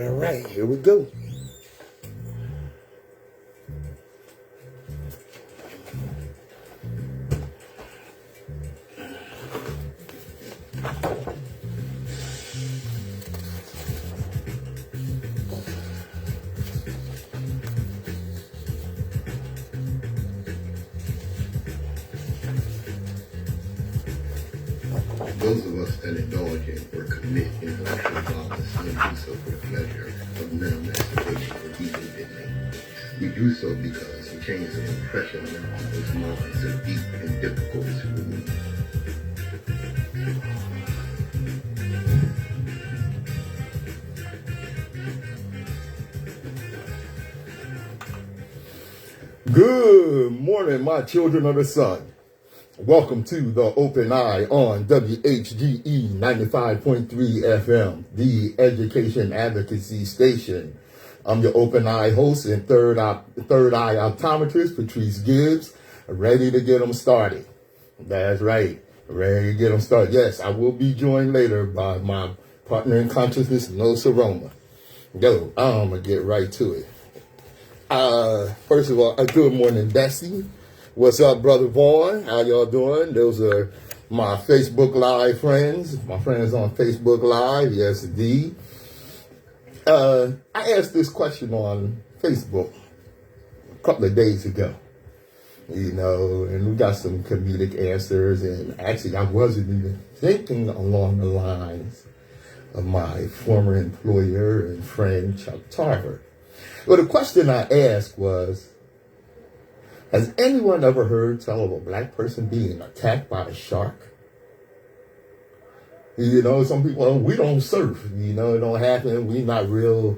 right. Here we go. Those of us that indulge in or commit intellectual violence may do so for the pleasure of mental masturbation or deep indignation. We do so because the chains of oppression on our people's minds are deep and difficult to remove. Good morning, my children of the sun. Welcome to the Open Eye on WHGE 95.3 FM, the education advocacy station. I'm your Open Eye host and third eye optometrist, Patrice Gibbs, ready to get them started. That's right, ready to get them started. Yes, I will be joined later by my partner in consciousness, Nsoromma. Yo, I'm going to get right to it. First of all, good morning, Bessie. What's up, Brother Vaughn? How y'all doing? Those are my Facebook Live friends. My friends on Facebook Live. Yes, indeed. I asked this question on Facebook a couple of days ago. And we got some comedic answers. And actually, I wasn't even thinking along the lines of my former employer and friend, Chuck Tarver. Well, the question I asked was, has anyone ever heard tell of a black person being attacked by a shark? Some people, we don't surf. It don't happen. We're not real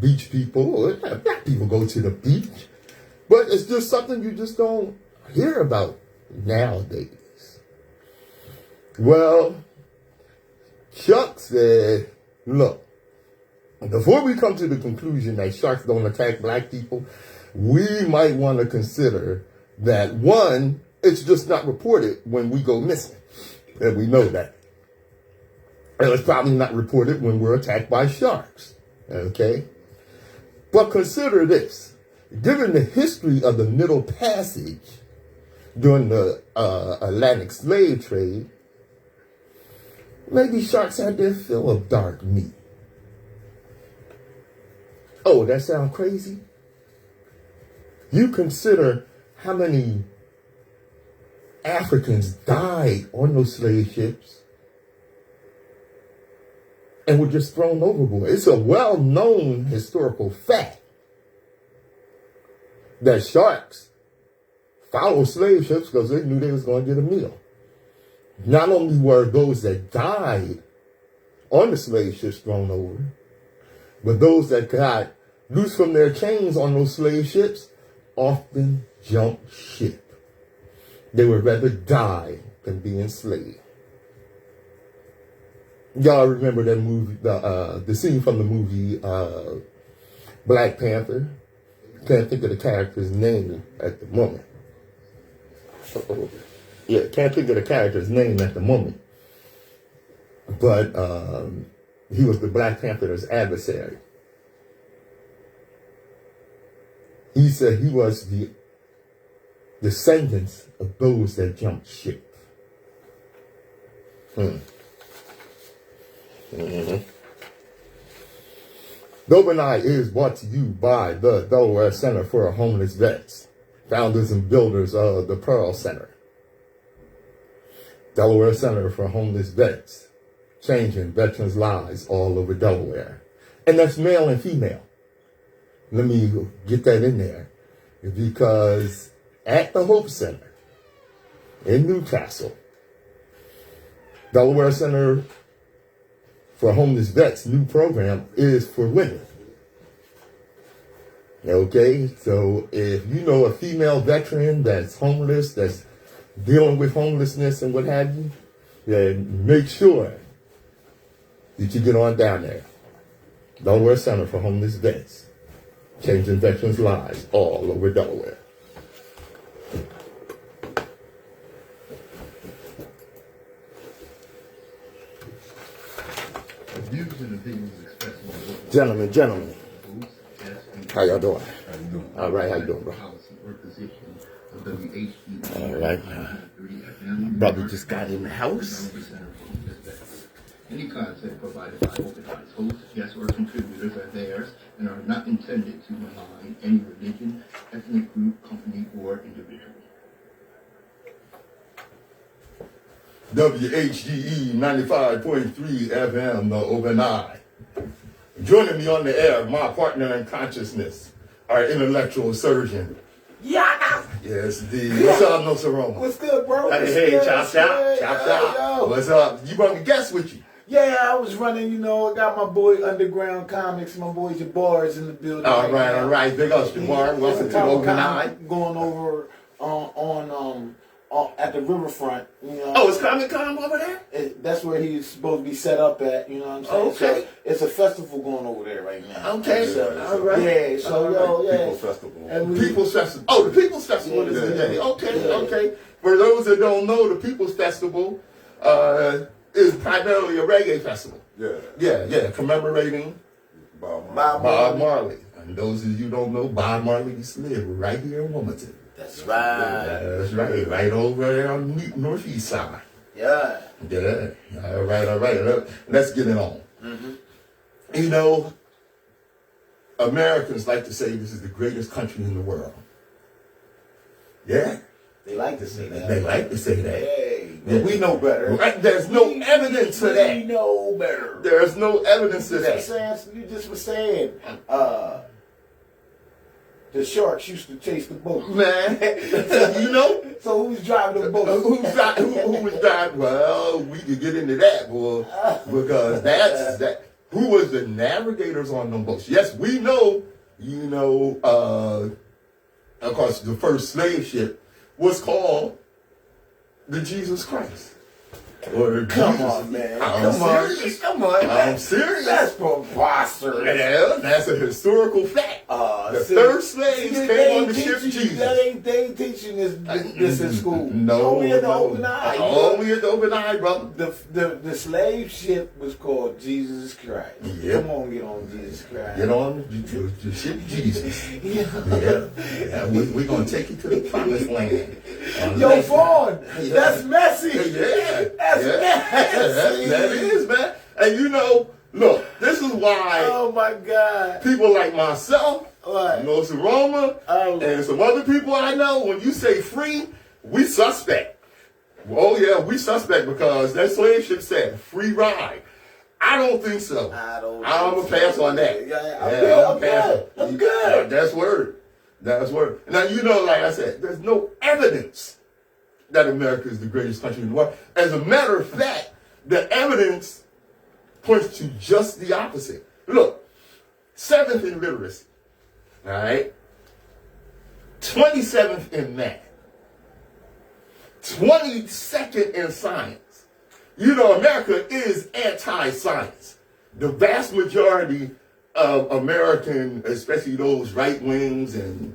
beach people. Black people go to the beach. But it's just something you just don't hear about nowadays. Well, Chuck said, look, before we come to the conclusion that sharks don't attack black people, we might want to consider that, one, it's just not reported when we go missing. And we know that. And it's probably not reported when we're attacked by sharks. Okay? But consider this. Given the history of the Middle Passage during the Atlantic slave trade, maybe sharks had their fill of dark meat. Oh, that sound crazy? You consider how many Africans died on those slave ships and were just thrown overboard. It's a well-known historical fact that sharks followed slave ships because they knew they was going to get a meal. Not only were those that died on the slave ships thrown over, but those that got loose from their chains on those slave ships often jumped ship. They would rather die than be enslaved. Y'all remember that movie, the scene from the movie Black Panther? Can't think of the character's name at the moment. Yeah, can't think of the character's name at the moment. But he was the Black Panther's adversary. He said he was the descendants of those that jumped ship. The Open Eye is brought to you by the Delaware Center for Homeless Vets, founders and builders of the Pearl Center. Delaware Center for Homeless Vets, changing veterans' lives all over Delaware. And that's male and female. Let me get that in there, because at the Hope Center in Newcastle, Delaware Center for Homeless Vets' new program is for women. Okay, so if you know a female veteran that's homeless, that's dealing with homelessness and what have you, then make sure that you get on down there. Delaware Center for Homeless Vets, changing veterans' lives all over Delaware. The views and opinions expressed on Gentlemen, how y'all doing? All right, how you doing, bro? All right. Brother just got in the house. Any content provided by organized hosts, guests, or contributors are theirs and are not intended to malign any religion, ethnic group, company, or individual. WHGE 95.3 FM, the Open Eye. Joining me on the air, my partner in consciousness, our intellectual surgeon. Yeah. Yes, indeed. What's up, Nsoromma? What's good, bro? Hey, chop. What's up? You brought a guest with you? Yeah, I was running, I got my boy Underground Comics, my boy Jabbar's in the building. All right. Big up, Jabbar. Welcome to the Open Eye. Going over at the riverfront, Oh, it's Comic-Con over there? That's where he's supposed to be set up at, you know what I'm saying? Okay. So it's a festival going over there right now. Okay. All right. Yeah, so, People's Festival. People's Festival. Oh, the People's Festival is today. Okay. For those that don't know, the People's Festival is primarily a reggae festival. Yeah. Commemorating Bob Marley. And those of you who don't know, Bob Marley used to live right here in Wilmington. That's right. That's right. Right over there on the northeast side. Yeah. All right. Let's get it on. Mm-hmm. Americans like to say this is the greatest country in the world. Yeah. They like to say that. They like to say that. Hey, Yeah. we know better. Right? There's no evidence to that. We know better. There's no evidence to that. You just were saying, the sharks used to chase the boat. Man, So who's driving the boat? who was driving? Well, we could get into that, boy, because that's that. Who was the navigators on them boats? Yes, we know. Of course, the first slave ship was called the Jesus Christ. Come on, man. Come on. I'm serious. That's preposterous. Yeah, that's a historical fact. The first slaves came on the ship Jesus. They ain't teaching this in school. No. Only at the Open Eye. Only at the Open Eye, brother. The slave ship was called Jesus Christ. Yep. Come on, get on Jesus Christ. Get on the ship Jesus. Yeah. We're going to take you to the promised land. Yo, Vaughn, that's messy. Yeah. That's messy. That is, man. And look, this is why Oh my God. people like myself, What? Nsoromma, and some other people I know, when you say free, we suspect. Oh yeah, we suspect because that slave ship said free ride. I don't think so. I'm going to pass on that. I'm good. That's word. Now, like I said, there's no evidence that America is the greatest country in the world. As a matter of fact, the evidence points to just the opposite. Look, 7th in literacy, all right? 27th in math, 22nd in science. America is anti-science. The vast majority of American, especially those right wings and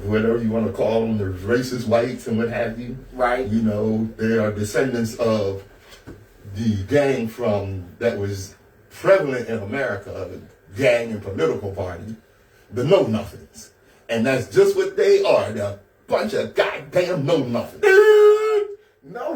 whatever you want to call them, there's racist whites and what have you. Right. They are descendants of the gang that was prevalent in America, the gang and political party, the know-nothings. And that's just what they are. They're a bunch of goddamn know-nothings. No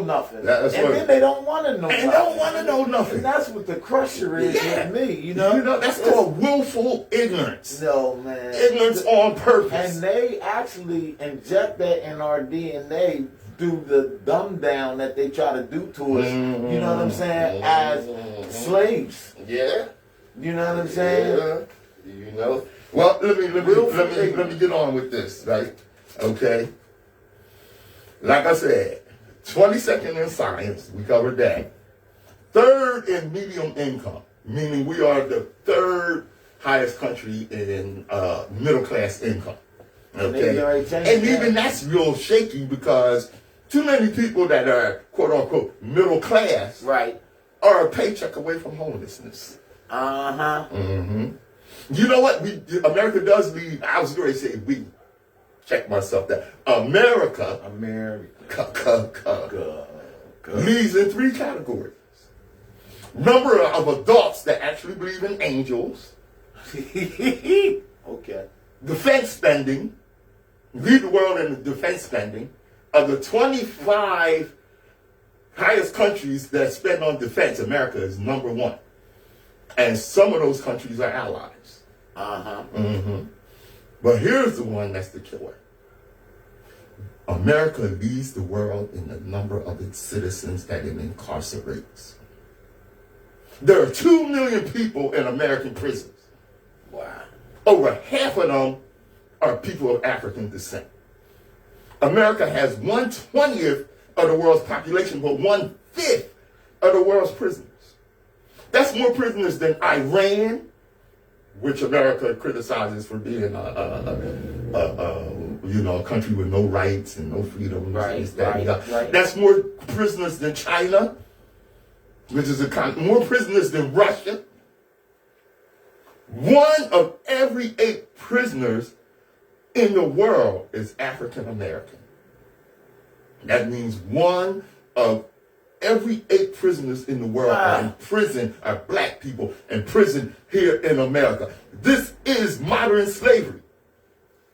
nothing. Then they don't want to know nothing. They don't want to know nothing. And that's what the crusher is with me, That's called willful ignorance. No, man. Ignorance on purpose. And they actually inject that in our DNA through the dumb down that they try to do to us, you know what I'm saying, as slaves. Yeah. You know what I'm saying? Yeah. Well, let me get on with this, right? Okay. Like I said, 22nd in science, we covered that. 3rd in medium income, meaning we are the 3rd highest country in middle class income. Okay, and even that's real shaky because too many people that are quote unquote middle class, right, are a paycheck away from homelessness. You know what? America does leave. I was going to say we. Check myself that America leads in 3 categories. Number of adults that actually believe in angels. Okay. Defense spending. Lead the world in the defense spending. Of the 25 highest countries that spend on defense, America is number 1. And some of those countries are allies. But here's the one that's the killer. America leads the world in the number of its citizens that it incarcerates. There are 2 million people in American prisons. Wow. Over half of them are people of African descent. America has 1/20th of the world's population, but 1/5 of the world's prisoners. That's more prisoners than Iran, which America criticizes for being a country with no rights and no freedoms. Right. That's more prisoners than China, which is more prisoners than Russia. 1 of every 8 prisoners in the world is African American. That means 1 of every 8 prisoners in the world are in prison, are black people in prison here in America. This is modern slavery.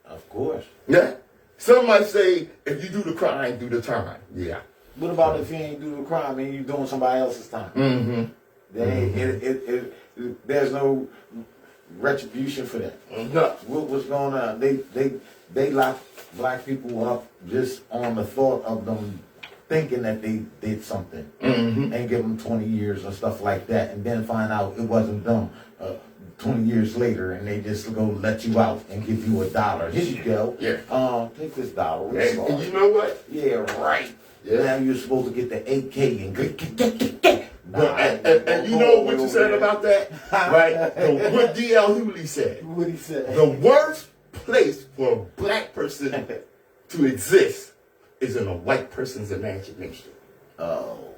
Of course. Yeah. Some might say, if you do the crime, do the time. Yeah. What about if you ain't do the crime and you doing somebody else's time? There's no retribution for that. No. What's going on? They lock black people up just on the thought of them thinking that they did something and give them 20 years or stuff like that, and then find out it wasn't them 20 years later, and they just go let you out and give you $1. Here you go. Yeah. Take this $1. And you know what? Yeah, right. Yeah. Now you're supposed to get the 8K and and you know what you said about that? Right? What D.L. Hewley said. What he said? The worst place for a black person to exist is in a white person's imagination. Oh.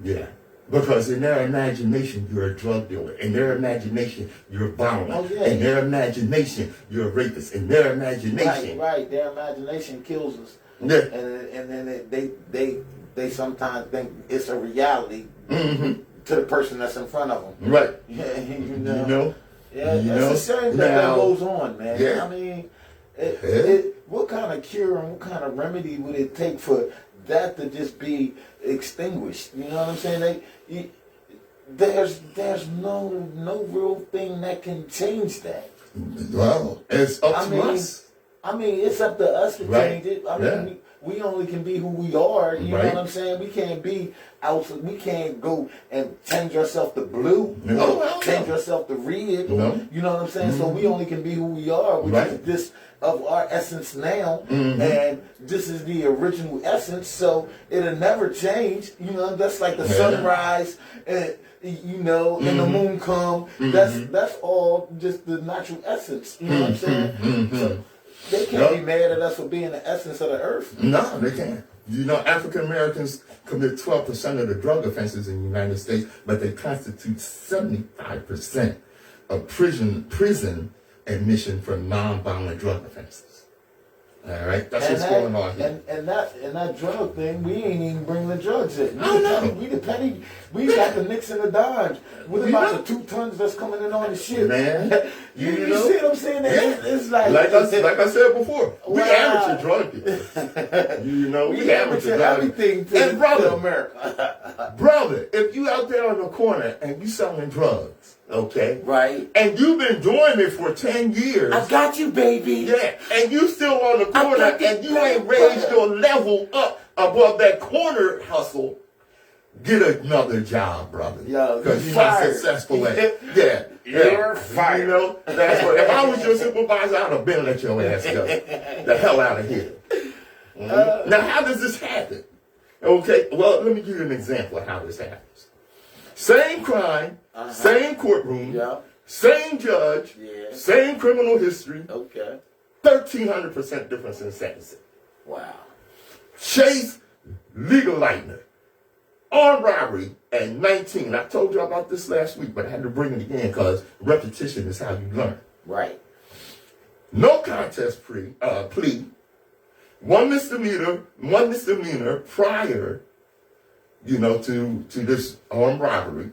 Yeah. Because in their imagination, you're a drug dealer. In their imagination, you're violent. Oh, yeah. In their imagination, you're a rapist. In their imagination. Right. Their imagination kills us. Yeah. And then they sometimes think it's a reality to the person that's in front of them. Right. Yeah, you know? Yeah, it's a shame that goes on, man. Yeah. I mean, what kind of cure and what kind of remedy would it take for that to just be extinguished? You know what I'm saying? There's no real thing that can change that. Well, it's up to us. I mean, it's up to us to change it. I mean, we only can be who we are. You know what I'm saying? We can't be out. We can't go and change ourselves to blue. Change ourselves to red. No. You know what I'm saying? So we only can be who we are, which is this of our essence now, and this is the original essence. So it'll never change. You know, that's like the sunrise, and and the moon come. That's all just the natural essence. You know what I'm saying? So, they can't be mad at us for being the essence of the earth. No, they can't. You know, African Americans commit 12% of the drug offenses in the United States, but they constitute 75% of prison admission for non-violent drug offenses. All right, that's what's going on here. And that drug thing, we ain't even bringing the drugs in. We the penny. We got the nicks and the dimes. What about the 2 tons that's coming in on the ship? Man, you see what I'm saying? It's like I said before, we amateur drug people. We amateur everything to America. Brother, if you out there on the corner and you selling drugs, okay? Right. And you've been doing it for 10 years. I got you, baby. Yeah. And you still on the corner and you ain't raised your level up above that corner hustle. Get another job, brother. Because you're not successful at it. Yeah. You're fired. You know, that's what. If I was your supervisor, I'd have been let your ass go. The hell out of here. Now, how does this happen? Okay, well, let me give you an example of how this happens. Same crime, same courtroom, same judge, same criminal history. Okay. 1,300% difference in sentencing. Wow. Chase, legal lightning. Armed robbery at 19. I told you about this last week, but I had to bring it again because repetition is how you learn. Right. No contest plea. One misdemeanor prior to this armed robbery.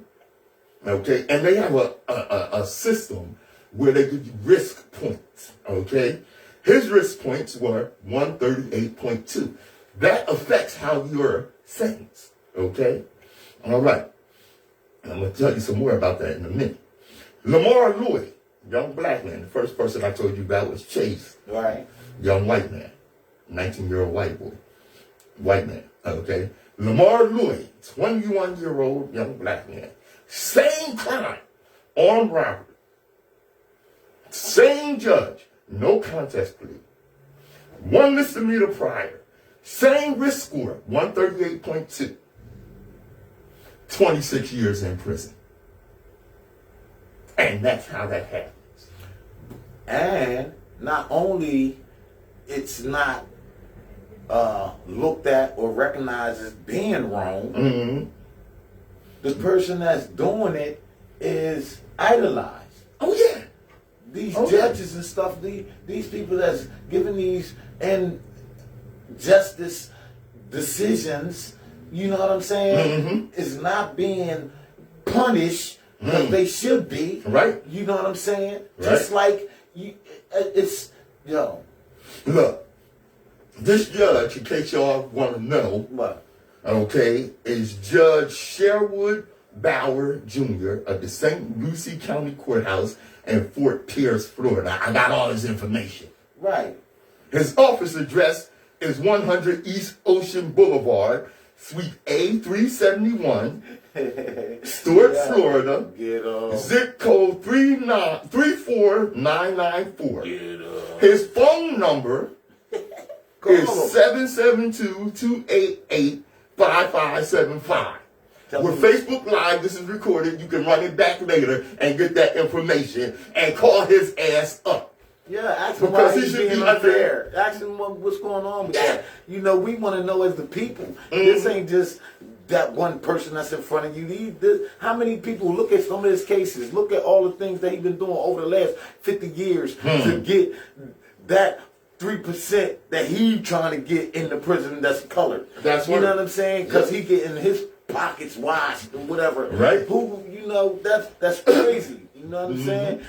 Okay, and they have a system where they give you risk points. Okay, his risk points were 138.2. That affects how you're sentenced. Okay, all right. I'm gonna tell you some more about that in a minute. Lamar Louis, young black man. The first person I told you about was Chase. Right. Young white man, 19-year-old white man. Okay, Lamar Louis, 21-year-old young black man. Same crime, armed robbery. Same judge, no contest plea. One misdemeanor prior. Same risk score, 138.2. 26 years in prison. And that's how that happens. And not only it's not looked at or recognized as being wrong, Mm-hmm. the person that's doing it is idolized. Oh, yeah. These judges and stuff, these people that's giving these injustice decisions, you know what I'm saying, is not being punished because they should be. Right. You know what I'm saying? Right. Just like, it's, Look, this judge, in case y'all want to know, What? okay, is Judge Sherwood Bauer Jr. of the St. Lucie County Courthouse in Fort Pierce, Florida. I got all his information. Right. His office address is 100 East Ocean Boulevard, Suite A371, Stuart, Florida. Get up. Zip code 34994. Get up. His phone number Call is him. 772-288-5575. With Facebook Live, this is recorded. You can run it back later and get that information and call his ass up. Yeah, ask him Because why he he's should being be unfair. Ask him what's going on with that. You know, we want to know as the people. This ain't just that one person that's in front of you. How many people look at some of his cases? Look at all the things that he's been doing over the last 50 years to get that 3% that he trying to get in the prison that's colored. That's you what- know what I'm saying? Because Yep. he getting his pockets washed or whatever. Right. Who, that's crazy. You know what I'm saying?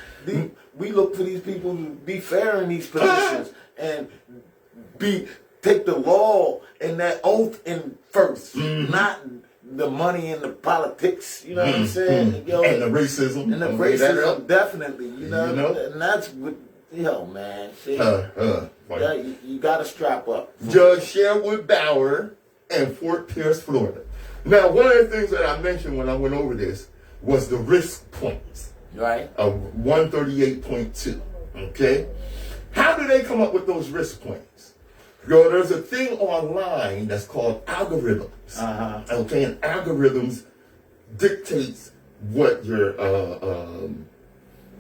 We look for these people to be fair in these positions and take the law and that oath in first, not the money and the politics. You know what I'm saying? And the racism. And the I'll bring that racism, up. definitely. You know? You know? And that's what, man. See, you got to strap up. Judge Sherwood Bauer in Fort Pierce, Florida. Now, one of the things that I mentioned when I went over this was the risk points Right. of 138.2. Okay? How do they come up with those risk points? Yo, there's a thing online that's called algorithms. Okay, and algorithms dictates what your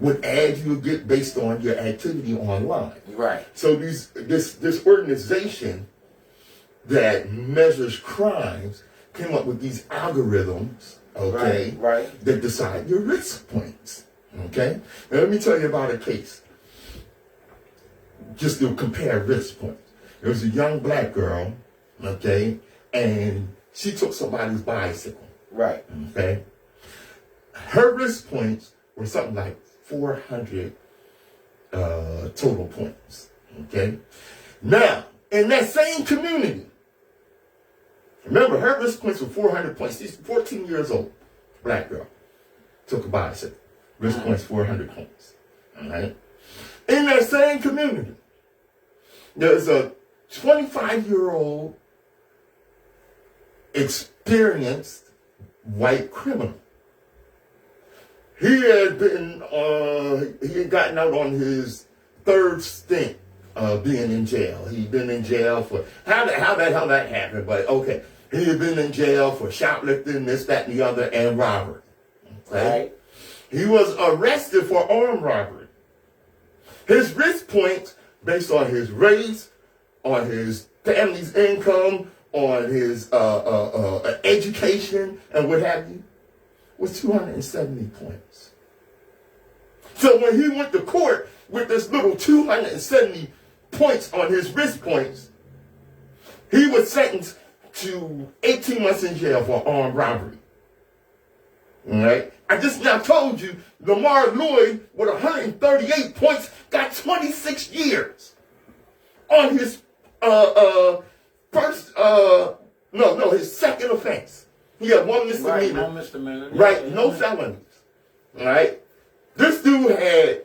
what ads you get based on your activity online. Right. So this organization that measures crimes came up with these algorithms, okay, Right. that decide your risk points. Okay? Now let me tell you about a case. Just to compare risk points. There was a young black girl, okay, and she took somebody's bicycle. Right. Okay? Her risk points were something like 400 total points. Okay? Now, in that same community, remember, her risk points were 400 points. She's 14 years old, black girl, took a bicycle. Risk points 400 points. All right? In that same community, there's a 25-year-old experienced white criminal. He had gotten out on his third stint being in jail. He'd been in jail for, how the hell that happened, but okay. He had been in jail for shoplifting, this, that, and the other, and robbery. Okay? Right. He was arrested for armed robbery. His risk points, based on his race, on his family's income, on his education, and what have you, was 270 points. So when he went to court with this little 270 points on his risk points, he was sentenced to 18 months in jail for armed robbery. All right? I just now told you Lamar Lloyd with 138 points got 26 years on his his second offense. He had one misdemeanor. Right, no misdemeanor. Right, no felonies. All right? This dude had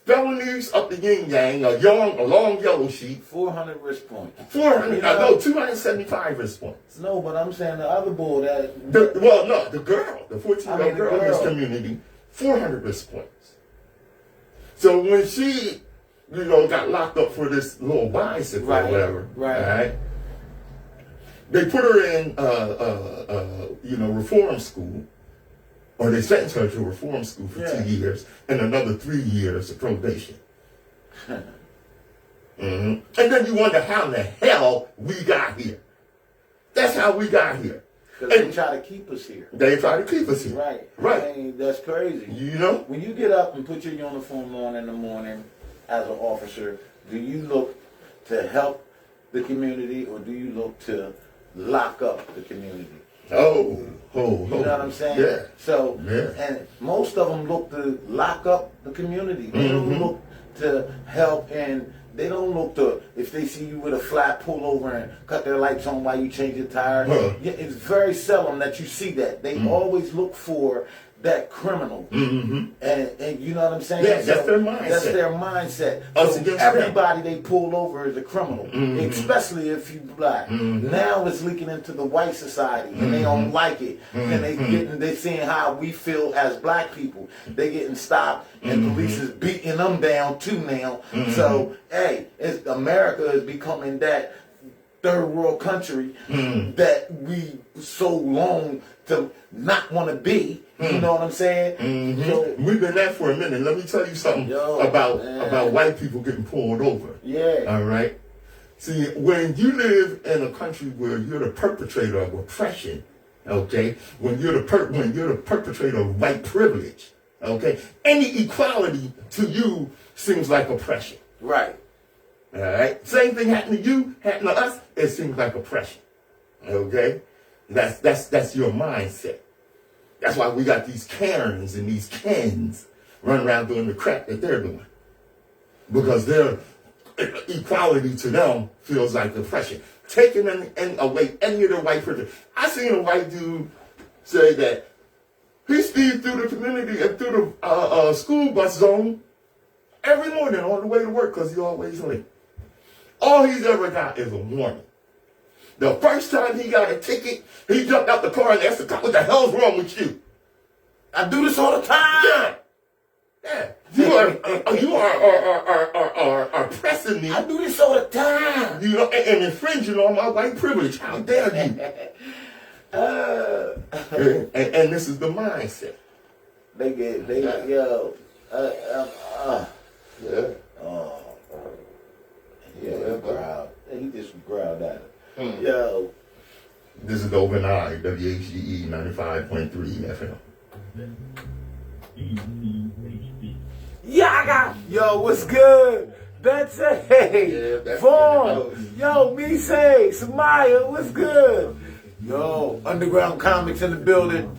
felonies up the yin yang, a long yellow sheet. 400 wrist points. 275 wrist points. No, but I'm saying the other bull that. The girl, the 14-year-old girl in this community, 400 wrist points. So when she, got locked up for this little bicycle or whatever, right? They put her in, reform school. Or they sentenced her to reform school for 2 years and another 3 years of probation. And then you wonder how in the hell we got here. That's how we got here. Because they try to keep us here. They try to keep us here. Right. Right. I mean, that's crazy. When you get up and put your uniform on in the morning as an officer, do you look to help the community or do you look to lock up the community? You know what I'm saying? Yeah. So, and most of them look to lock up the community. They don't look to help, and they don't look to, if they see you with a flat, pull over and cut their lights on while you change your tires. It's very seldom that you see that. They always look for that criminal. And you know what I'm saying? Yeah, that's their mindset. That's their mindset. So everybody they pull over is a criminal, especially if you black. Now it's leaking into the white society, and they don't like it. And they seeing how we feel as black people. They getting stopped, and police is beating them down too now. So hey, America is becoming that third world country that we so long to not want to be. You know what I'm saying? So, we've been there for a minute. Let me tell you something about white people getting pulled over. Yeah. All right? See, when you live in a country where you're the perpetrator of oppression, okay, when you're the perpetrator of white privilege, okay, any equality to you seems like oppression. Right. All right? Same thing happened to you, happened to us, it seems like oppression. Okay? That's your mindset. That's why we got these Karens and these Kens running around doing the crap that they're doing. Because their equality to them feels like oppression. Taking away any of their white privilege. I seen a white dude say that he speeds through the community and through the school bus zone every morning on the way to work because he's always late. All he's ever got is a warning. The first time he got a ticket, he jumped out the car and asked the cop, "What the hell's wrong with you?" I do this all the time. Yeah. You are pressing me. I do this all the time. And infringing on my white privilege. How dare you? And this is the mindset. He just growled at it. Yo. This is the Open Eye, WHGE 95.3 FM. Yaga! Yo, what's good? That's it. Vaughn. Yo, Mise, Samaya, what's good? Yo, Underground Comics in the building.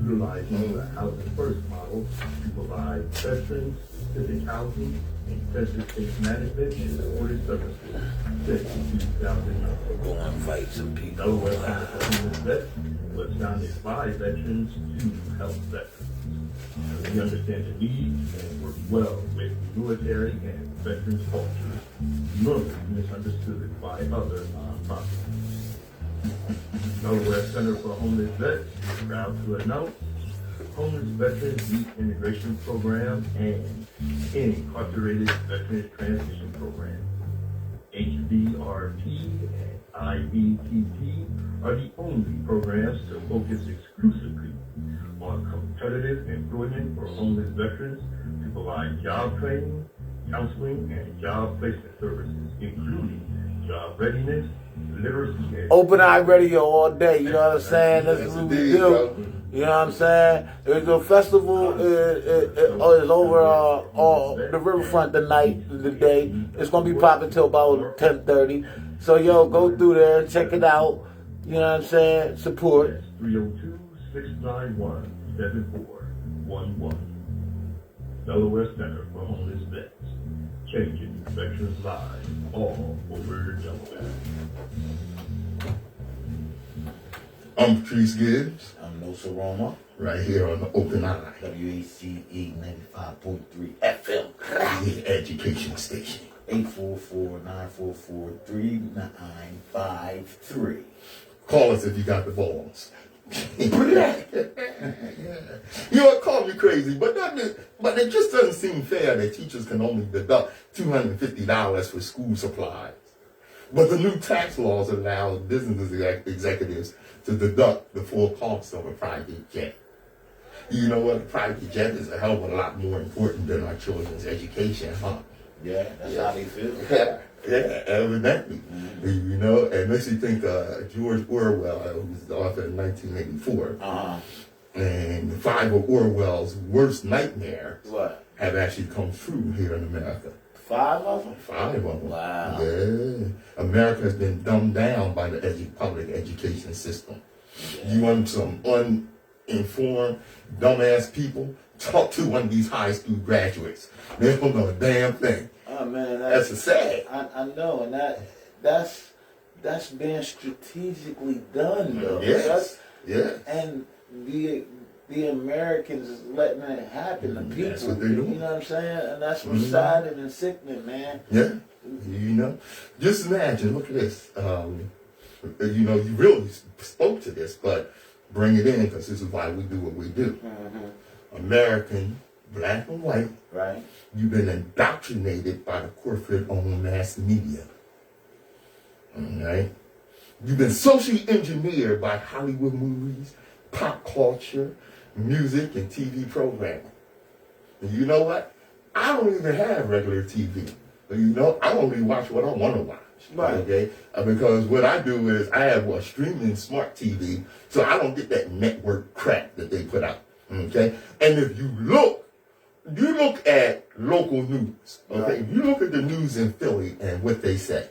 Utilizing the Housing First model to provide veterans, civic housing, and vegetation management and supportive services since 2009. Go and fight some people. Delaware Homeless Vet was founded by veterans to help veterans. We understand the needs and work well with military and veterans cultures, normally misunderstood by other nonprofits. Delaware Center for Homeless Vets is proud to announce Homeless Veterans Youth Integration Program and Incarcerated Veterans Transition Program. HVRP and IVTP are the only programs to focus exclusively on competitive employment for homeless veterans to provide job training, counseling, and job placement services, including job readiness, literacy, and Open Eye Radio all day, you know what I'm saying? That's what we do. Bro. You know what I'm saying? There's a festival is over the riverfront tonight, the day. It's going to be popping till about 10:30. So, yo, go through there, check it out. You know what I'm saying? Support. 302-691-7411. Delaware Center for Homeless Vets. Changing veterans' lives all over Delaware. I'm Patrice Gibbs, I'm Nsoromma. right here on the Open Eye, WHGE 95.3 FM. the education station. 844-944-3953. Call us if you got the balls. You know, it called me crazy, but it just doesn't seem fair that teachers can only deduct $250 for school supplies. But the new tax laws allow business executives to deduct the full cost of a private jet. You know what? A private jet is a hell of a lot more important than our children's education, huh? Yeah, that's how they feel. Yeah, evidently. You know, and makes you think George Orwell, who was the author in 1984, and 5 of Orwell's worst nightmares have actually come true here in America. 5 of them? 5 of them. Wow. Yeah. America has been dumbed down by the public education system. You want some uninformed, dumbass people? Talk to one of these high school graduates. They don't know a damn thing. Oh man, That's a sad. I know, and that's being strategically done though. Yes. Yes. And the Americans is letting it happen to people. That's what they're doing. You know what I'm saying? And that's what's sad and sickening, man. Yeah. You know, just imagine. Look at this. You know, you really spoke to this, but bring it in because this is why we do what we do. American, black and white. Right. You've been indoctrinated by the corporate-owned mass media. All right? You've been socially engineered by Hollywood movies, pop culture, music, and TV programming. And you know what? I don't even have regular TV. You know, I only watch what I want to watch. Right. Okay? Because what I do is I have a streaming smart TV, so I don't get that network crap that they put out. Okay? And if you look at local news, okay? Right. You look at the news in Philly and what they say.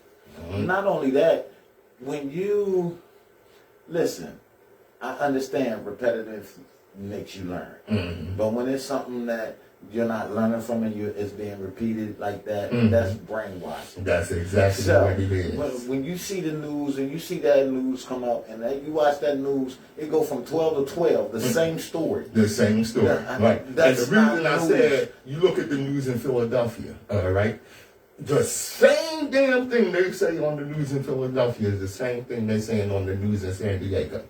Not only that, when you listen, I understand repetitive makes you learn. But when it's something that you're not learning from and it's being repeated like that, that's brainwashing. That's exactly what it is. When you see the news and you see that news come up and you watch that news, it go from 12 to 12, the same story. The same story, right? And the That's reason not I said, you look at the news in Philadelphia, all right? The same damn thing they say on the news in Philadelphia is the same thing they're saying on the news in San Diego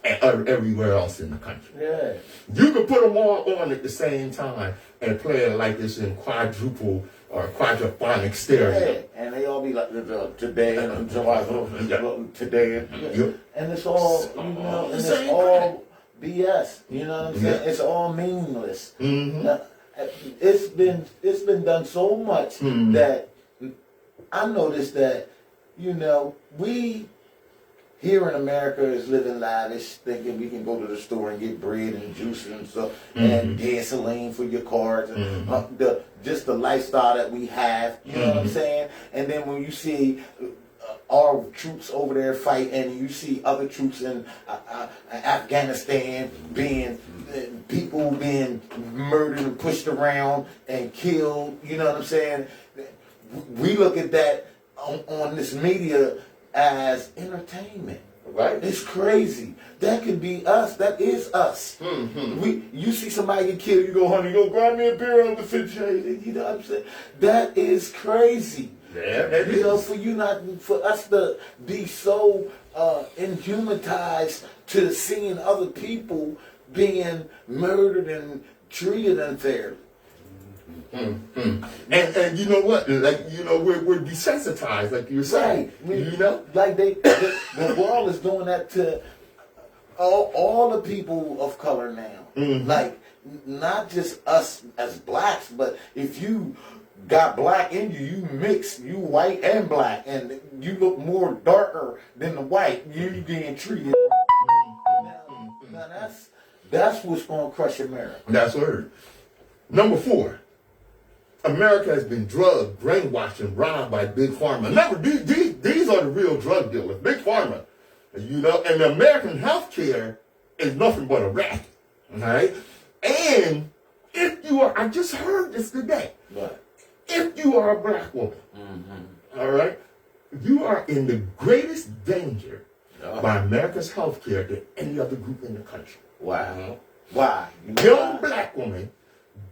and everywhere else in the country. Yeah. You can put them all on at the same time and play it like it's in quadruple or quadraphonic stereo. Yeah. And they all be like, today and today. And it's all, you know, and it's all BS. You know what I'm saying? It's all meaningless. It's been done so much that I noticed that, you know, we here in America is living lavish, thinking we can go to the store and get bread and juice and stuff, and gasoline for your cars, and just the lifestyle that we have. You know what I'm saying? And then when you see our troops over there fighting, and you see other troops in Afghanistan people being murdered and pushed around and killed, you know what I'm saying? We look at that on this media as entertainment. Right? It's crazy. That could be us. That is us. You see somebody get killed, you go, honey, go grab me a beer on the refrigerator. You know what I'm saying? That is crazy. Yeah, that you know, for us to be so inhumanized to seeing other people being murdered and treated unfairly. And you know what? Like, you know, we're desensitized, like you're saying. Right. You know? Like the world is doing that to all the people of color now. Like, not just us as blacks, but if you got black in you, you mix, you white and black, and you look more darker than the white, you getting treated. Now that's what's going to crush America. That's word. Number 4. America has been drugged, brainwashed, and robbed by Big Pharma. Remember, these These are the real drug dealers, big pharma. You know, and the American healthcare is nothing but a racket. All right? And if you are, I just heard this today. Right. If you are a black woman, all right, you are in the greatest danger by America's healthcare than any other group in the country. Wow. Why? You know Young why? black woman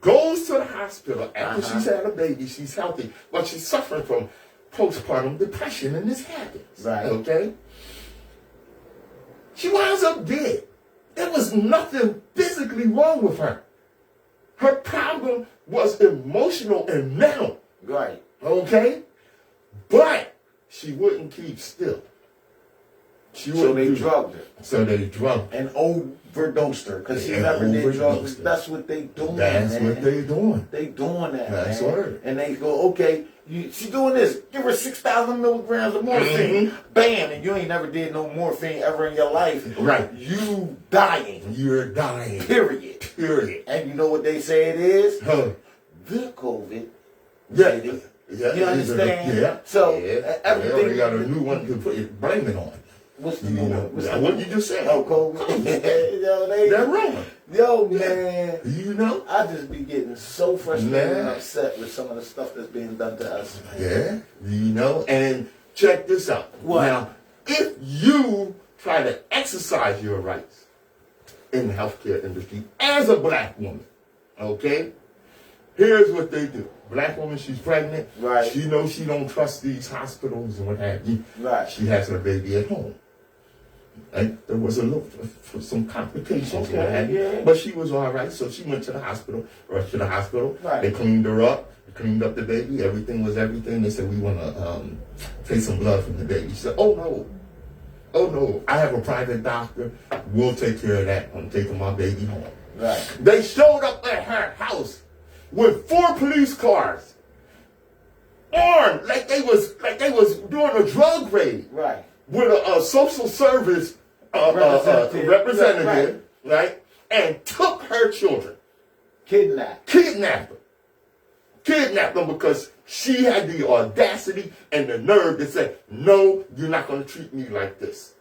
goes to the hospital after she's had a baby, she's healthy, but she's suffering from postpartum depression, and this happens. Right. Okay? She winds up dead. There was nothing physically wrong with her. Her problem was emotional and mental. Right. Okay? But she wouldn't keep still. So they drugged her. So they drugged her. And overdosed her because she And never did drugs. overdosed her. That's what they doing. That's man. what they doing. They doing that. That's man. right. And they go, okay, she doing this. Give her 6,000 milligrams of morphine. Bam, and you ain't never did no morphine ever in your life. Right. You dying. You're dying. Period. Period. And you know what they say it is? Huh. The COVID. Yeah. Lady. Yeah. You understand? Yeah. So, yeah. everything- They got a new one to put it, blame it on. What's the You new know, one? What's what you just said. Oh, COVID. They're wrong. Yo, man. You know? I just be getting so frustrated and Man. upset with some of the stuff that's being done to us, man. Yeah. You know? And check this out. What? Now, if you try to exercise your rights in the healthcare industry as a black woman, okay? Here's what they do. Black woman, she's pregnant. Right. She knows she don't trust these hospitals and what have you. Right. She has her baby at home. And there was a little, for some complications and what have you. yeah. But she was all right, so she went to the hospital, rushed to the hospital. Right. They cleaned her up, cleaned up the baby. Everything was everything. They said, we want to take some blood from the baby. She said, oh, no. Oh, no. I have a private doctor. We'll take care of that. I'm taking my baby home. Right. They showed up at her house with 4 police cars, armed like they was doing a drug raid, Right. with a social service representative, right, and took her children, kidnapped them because she had the audacity and the nerve to say, no, you're not going to treat me like this.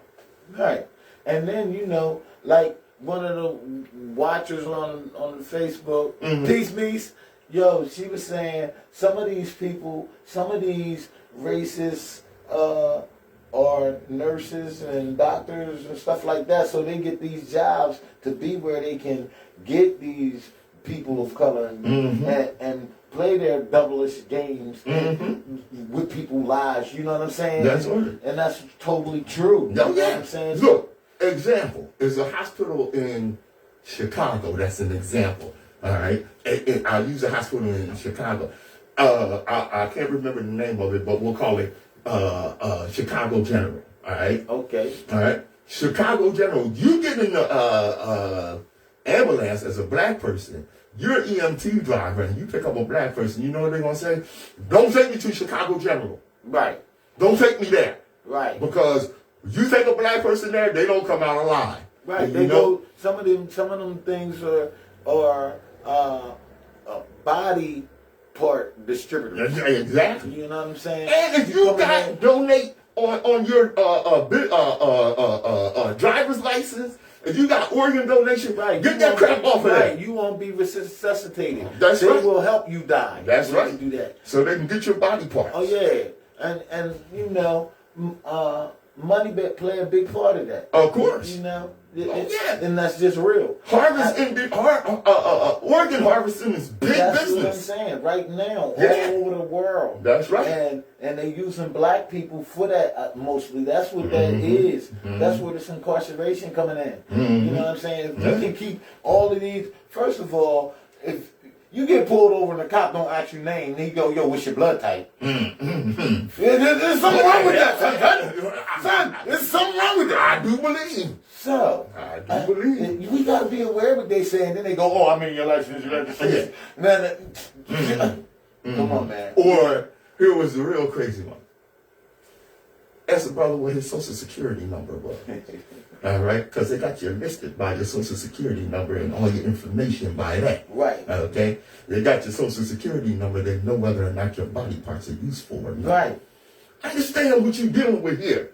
Right. And then, you know, like one of the watchers on the Facebook, Peace Beast, yo, she was saying some of these people, some of these racists are nurses and doctors and stuff like that, so they get these jobs to be where they can get these people of color and play their devilish games with people's lives. You know what I'm saying? That's right. And that's totally true. You know what I'm saying? Look, example. There's a hospital in Chicago. That's an example. All right. I'll use a hospital in Chicago. I can't remember the name of it, but we'll call it Chicago General. All right. Okay. All right. Chicago General. You get in the ambulance as a black person. You're an EMT driver, and you pick up a black person. You know what they're gonna say? Don't take me to Chicago General. Right. Don't take me there. Right. Because you take a black person there, they don't come out alive. Right. You They know? go. Some of them things are body part distributors. Exactly. You know what I'm saying? And if you come got in- donate on your driver's license, if you got organ donation, Right, get you that won't crap be- off of right, that. you won't be resuscitated. That's they right. will help you die. That's when right. you do that. So they can get your body parts. Oh yeah, and you know, money play a big part of that. Of course. You know, yeah. and that's just real. Organ harvesting is big That's business. what I'm saying. Right now, Yeah. all over the world. That's right. And they using black people for that mostly. That's what that is. That's where this incarceration coming in. You know what I'm saying? If you can keep all of these. First of all, if you get pulled over and the cop don't ask your name, he go, yo, what's your blood type? There's something wrong with that, son. There's something wrong with that. I do believe. So, I do believe. we got to be aware of what they say, and then they go, oh, I'm in your license, your registration. Come on, man. Or here was the real crazy one. Ask the brother what his social security number was. All right? Because they got you listed by your social security number and all your information by that. Right. Okay? They got your social security number. They know whether or not your body parts are useful or not. Right. Understand what you're dealing with here,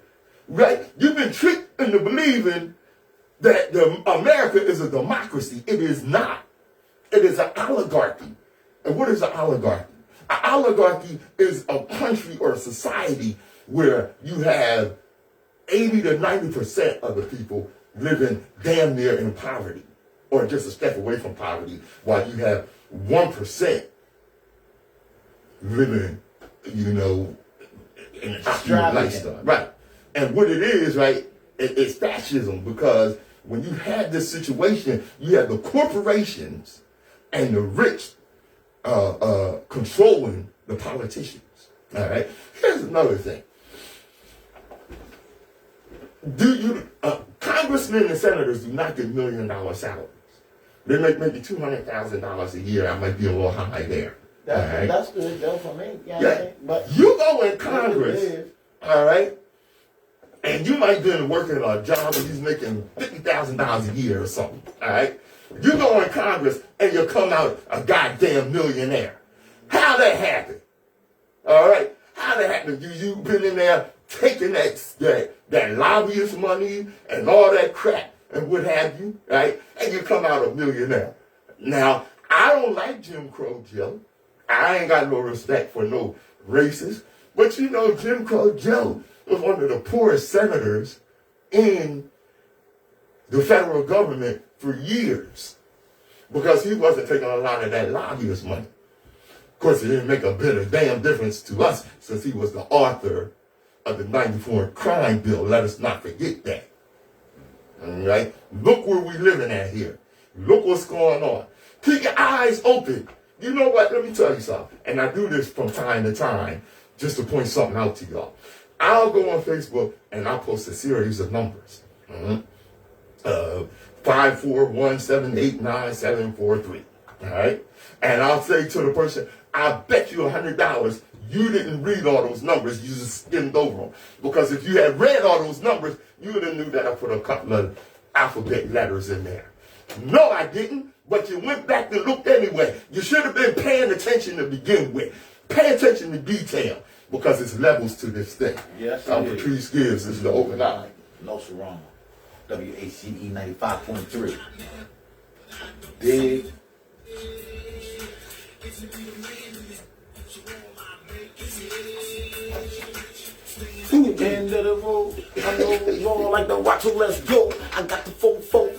right? You've been tricked into believing that America is a democracy. It is not. It is an oligarchy. And what is an oligarchy? An oligarchy is a country or a society where you have 80 to 90% of the people living damn near in poverty or just a step away from poverty, while you have 1% living, you know, in an opulent lifestyle. Right. And what it is, right, it's fascism, because when you had this situation, you had the corporations and the rich controlling the politicians. All right. Here's another thing. Congressmen and senators do not get $1 million salaries. They make maybe $200,000 a year. I might be a little high there. That's good though for me. Yeah. But you go in Congress, all right, and you might be working a job and he's making $50,000 a year or something. All right. You go in Congress and you come out a goddamn millionaire. How that happen? All right. How that happen? You been in there taking that lobbyist money and all that crap and what have you, right? And you come out a millionaire. Now, I don't like Jim Crow Joe. I ain't got no respect for no racist. But you know, Jim Crow Joe was one of the poorest senators in the federal government for years because he wasn't taking a lot of that lobbyist money. Of course, it didn't make a bit of damn difference to us since he was the author of the 94 crime bill. Let us not forget that. All right? Look where we living at here. Look what's going on. Keep your eyes open. You know what? Let me tell you something. And I do this from time to time just to point something out to y'all. I'll go on Facebook and I'll post a series of numbers. 541789743. All right? And I'll say to the person, I bet you $100 you didn't read all those numbers, you just skimmed over them. Because if you had read all those numbers, you would have knew that I put a couple of alphabet letters in there. No, I didn't, but you went back and looked anyway. You should have been paying attention to begin with. Pay attention to detail, because it's levels to this thing. Yes, I'm Patrice Gibbs. This is the Open Eye. Nsoromma, WHGE 95.3. Dig. To the end of the road, I know it's wrong like the watch, so let's go. I got the 4-4,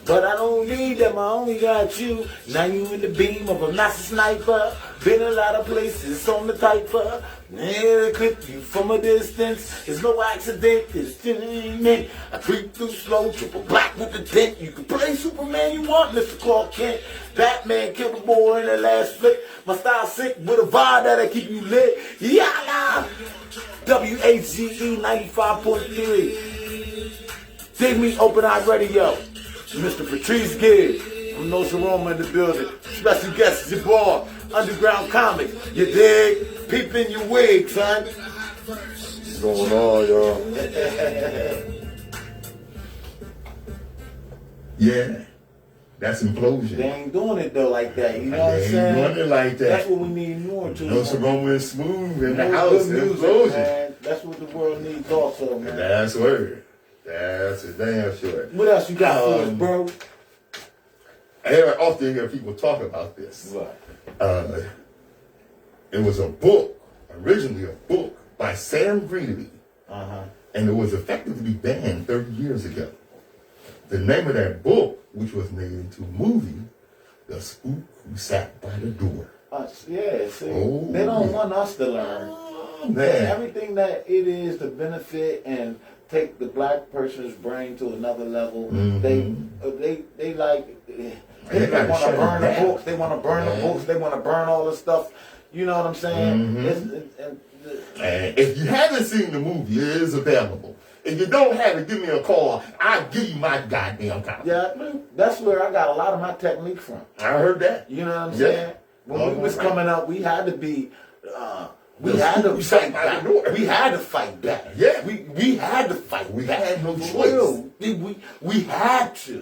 but I don't need them, I only got you. Now you in the beam of a master sniper. Been a lot of places on the typer. Yeah, clip you from a distance. There's no accident, it's meant. I creep through slow, triple black with the dent. You can play Superman you want, Mr. Clark Kent. Batman killed the boy in the last flick. My style sick with a vibe that'll keep you lit. Yeah, WHGE 95.3. Dig me, Open Eye Radio. Mr. Patrice Gibbs from Nsoromma in the building. Special guest is your boy, Underground Comics. You dig? Peep in your wig, son. What's going on, y'all? Yeah, that's implosion. They ain't doing it though like that. You know what I'm saying? They ain't doing it like that. That's what we need more to. Nsoromma is smooth in the More house. good music, Implosion. man. That's what the world needs also, man. That's word. That's a damn sure. What else you got for us, bro? I often hear people talk about this. Right. It was a book, originally a book by Sam Greeley, and it was effectively banned 30 years ago. The name of that book, which was made into a movie, The Spook Who Sat by the Door. Yeah, see, they don't want us to learn. Oh, man. Everything that it is to benefit and take the black person's brain to another level. They like they want to burn the books. They want to burn the books. They want to burn all the stuff. You know what I'm saying? And if you haven't seen the movie, it is available. If you don't have it, give me a call. I'll give you my goddamn copy. Yeah, that's where I got a lot of my technique from. I heard that. You know what I'm saying? When we was coming up, we had to be We had to fight by back. the door. We had to fight back. Yeah. We had to fight. We back. had no For choice. real. We had to.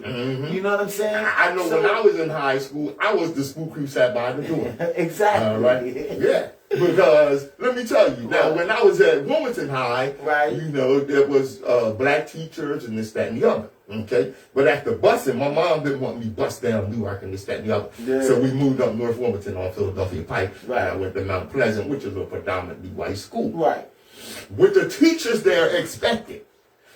You know what I'm saying? I know So- when I was in high school, I was the spook who sat by the door. Exactly. All right. Yeah. Because let me tell you, now when I was at Wilmington High, Right. you know, there was black teachers and this, that, and the other. Okay. But after busing, my mom didn't want me bust down Newark and this, that, and the other. Yeah. So we moved up North Wilmington on Philadelphia Pike. Right. And I went to Mount Pleasant, which is a predominantly white school. Right. What the teachers there expected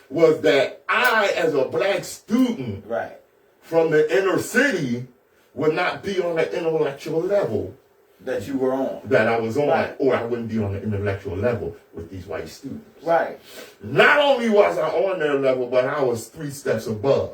was that I, as a black student Right. from the inner city, would not be on the intellectual level That you were on. that I was on, Right. or I wouldn't be on the intellectual level with these white students. Right. Not only was I on their level, but I was 3 steps above.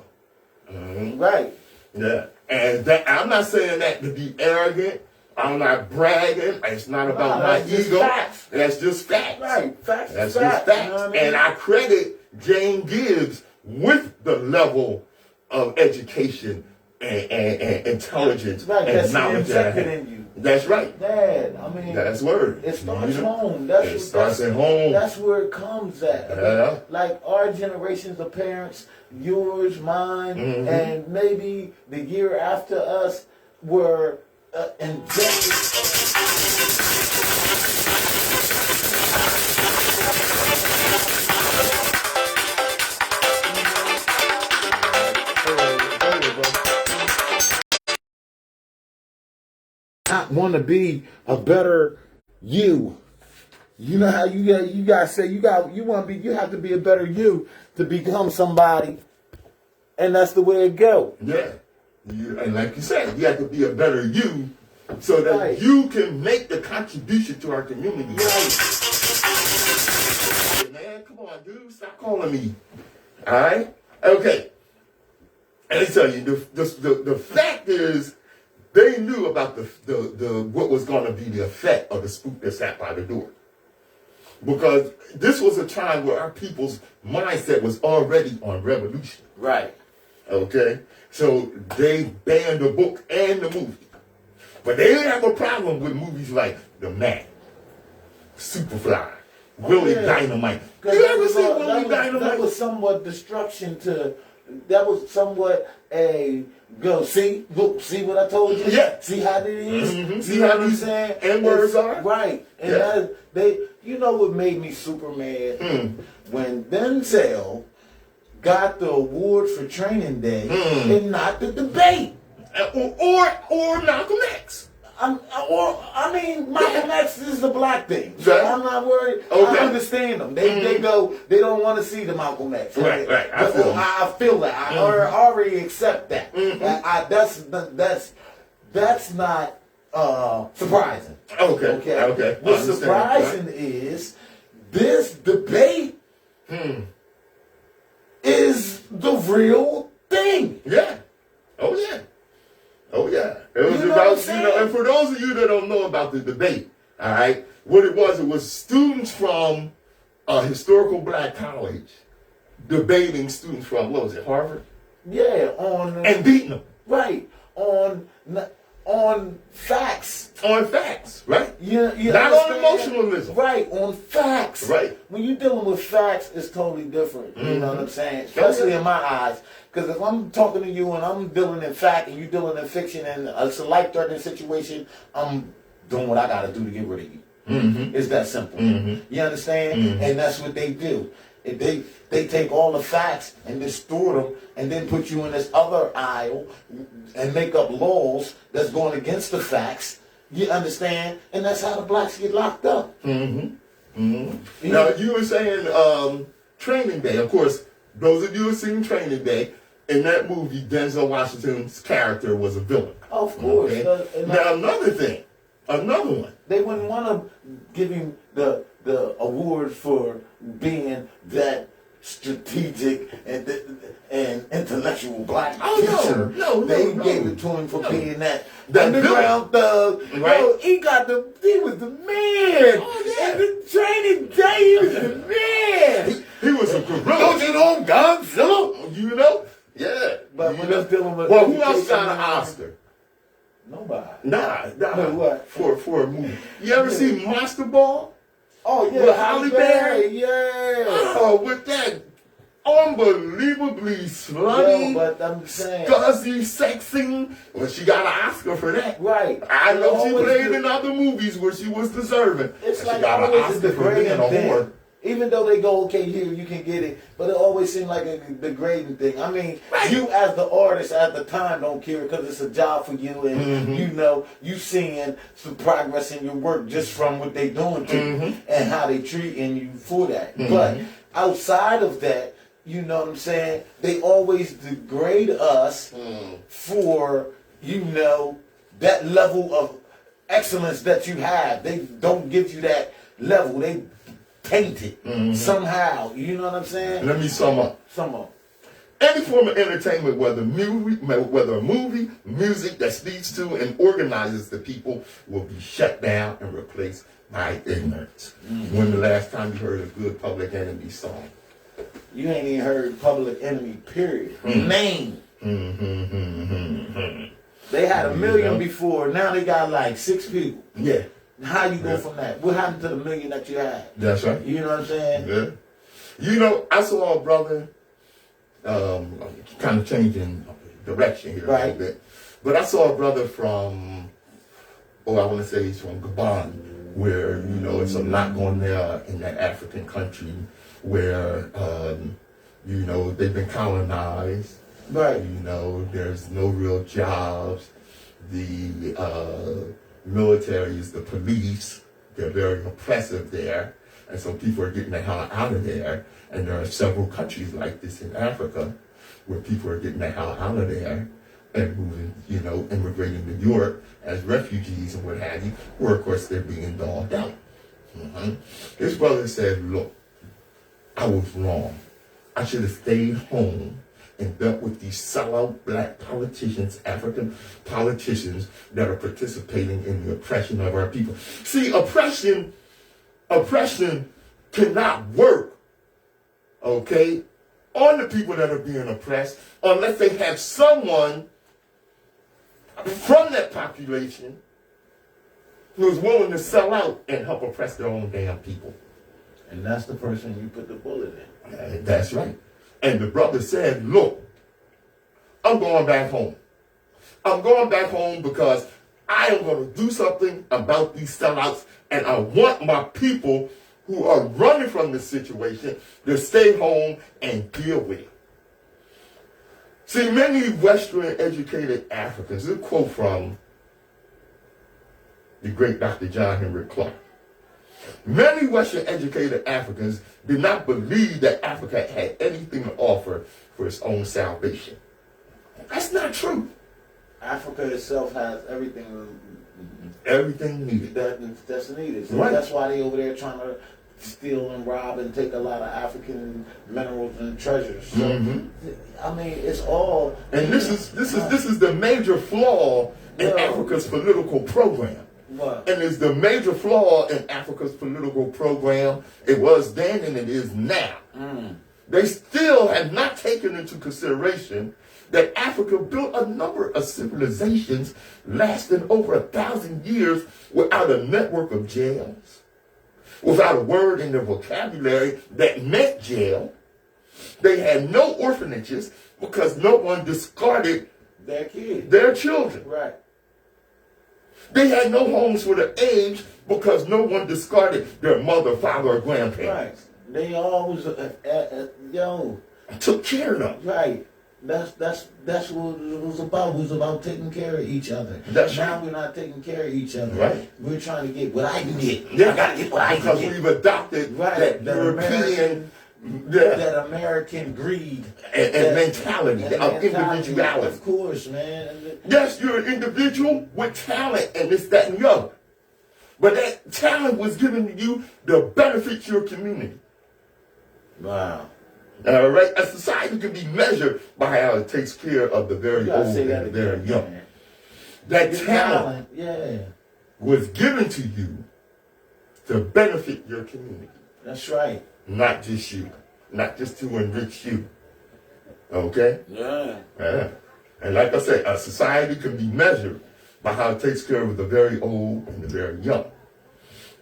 Right. Yeah. And that, I'm not saying that to be arrogant. I'm not bragging. It's not about my that's just ego. facts. That's just facts. Right. Facts. That's facts. just facts. You know what I mean? And I credit Jane Gibbs with the level of education and intelligence Right. and That's knowledge that I injected had. in you. That's right. Dad, I mean, That's word. it starts You know? home. It starts at home. That's where it comes at. Yeah. Like our generations of parents, yours, mine, and maybe the year after us were injected. Not want to be a better you. You know how you guys say you have to be a better you to become somebody, and that's the way it go. Yeah. And like you said, you have to be a better you so that Right. you can make the contribution to our community. Right. Hey, man, come on, dude. Stop calling me. All right? Okay. And I tell you, the fact is, they knew about the what was going to be the effect of the spook that sat by the door. Because this was a time where our people's mindset was already on revolution. Right. Okay? So they banned the book and the movie. But they didn't have a problem with movies like The Man, Superfly, Willie Dynamite. You ever see Willie Dynamite? That was somewhat destruction to. That was somewhat a go. See, look, see what I told you. Yeah. See how it is. Mhm. See how I'm saying. N-words It's- are? right. And Yeah. that, you know what made me super mad when Denzel got the award for Training Day and not the debate. Or Malcolm X. Malcolm X is the black thing. So Right. I'm not worried. Okay. I understand them. They go. They don't want to see the Malcolm X. Right. I feel I feel that. I already accept that. That's not surprising. Okay. What's surprising is this debate is the real thing. Yeah. Oh yeah. It was You know what I'm about, saying? and for those of you that don't know about the debate, all right, what it was students from a historical black college debating students from, what was it, Harvard? Yeah, And beating them right on facts. on facts, right? You Not on understand? emotionalism. Right, on facts. Right. When you're dealing with facts, it's totally different. You know what I'm saying? Especially in my eyes. Because if I'm talking to you and I'm dealing in fact and you're dealing in fiction and it's a life-threatening situation, I'm doing what I got to do to get rid of you. It's that simple. You understand? And that's what they do. They take all the facts and distort them and then put you in this other aisle and make up laws that's going against the facts. You understand? And that's how the blacks get locked up. Now, you were saying Training Day. Of course, those of you who have seen Training Day, in that movie, Denzel Washington's character was a villain. Of course. Okay? Now, another one. They wouldn't want to give him the award for being that strategic and intellectual black teacher. No. They gave it to him for being that That underground thug. Right. Yo, he was the man. And the Training Day, he was the man. He was a gorilla. Don't you know Godzilla? You know? Yeah. But when they're dealing with Well, who else got an Oscar? Nobody. Nah. No, what? For a movie. You ever see Monster Ball? Oh yeah, With Halle Berry. Yeah. Oh, with that unbelievably slutty, Yo, but I'm saying, scuzzy, sexy. Well, she got an Oscar for that. right. I They know she always played do- in other movies where she was deserving. It's And like she got an always Oscar a for being a degrading whore. thing. Even though they go, okay, here, you can get it, but it always seemed like a degrading thing. I mean, Right. you as the artist at the time don't care because it's a job for you, and Mm-hmm. you know, you seeing some progress in your work just from what they doing to Mm-hmm. you and how they treating you for that. But outside of that, you know what I'm saying, they always degrade us for, you know, that level of excellence that you have. They don't give you that level. They paint it somehow. You know what I'm saying? Let me sum up. Somehow. Any form of entertainment, whether a movie, music that speaks to and organizes the people, will be shut down and replaced by ignorance. When the last time you heard a good Public Enemy song? You ain't even heard Public Enemy, period. Name. They had 1 million before. Now they got like 6 people. Yeah, How you go from that? What happened to the 1 million that you had? that's right. You know what I'm saying? Yeah. You know, I saw a brother, kind of changing direction here a Right. little bit, but I saw a brother from, I want to say he's from Gabon, where, you know, it's a lot going there in that African country where, you know, they've been colonized. Right. You know, there's no real jobs. The military is the police. They're very oppressive there. And so people are getting the hell out of there. And there are several countries like this in Africa where people are getting the hell out of there and moving, you know, immigrating to Europe as refugees and what have you, where of course they're being dogged out. His brother said, look, I was wrong. I should have stayed home and dealt with these sellout black politicians, African politicians that are participating in the oppression of our people. See, oppression cannot work, okay, on the people that are being oppressed unless they have someone from that population who is willing to sell out and help oppress their own damn people. And that's the person you put the bullet in. That's right. And the brother said, look, I'm going back home. I'm going back home because I am going to do something about these sellouts, and I want my people who are running from this situation to stay home and deal with it. See, many Western educated Africans, this is a quote from the great Dr. John Henry Clark. Many Western educated Africans did not believe that Africa had anything to offer for its own salvation. That's not true. Africa itself has everything Everything needed. that's needed. So Right. that's why they over there trying to steal and rob and take a lot of African minerals and treasures. So I mean, it's all. And this is the major flaw in Africa's political program. What? And it's the major flaw in Africa's political program. It was then and it is now. They still have not taken into consideration that Africa built a number of civilizations lasting over 1,000 years without a network of jails, without a word in their vocabulary that meant jail. They had no orphanages because no one discarded Their kids. their children. Right. They had no homes for the aged because no one discarded their mother, father, or Right. grandparents. They always Took care of them. Right. That's what it was about. It was about taking care of each other. That's now right. we're not taking care of each other. Right. We're trying to get what I can get. Yeah. I gotta get what I can Because get. we've adopted Right. that European That American greed and mentality and of mentality. individuality. Of course, man. Yes, you're an individual with talent and this, that, and the other. But that talent was given to you to benefit your community. Wow. All right? A society can be measured by how it takes care of the very You gotta old say and that the very again, young. man. That Your talent yeah. was given to you to benefit your community. That's right. Not just you. Not just to enrich you. Okay? Yeah. Yeah. And like I said, a society can be measured by how it takes care of the very old and the very young.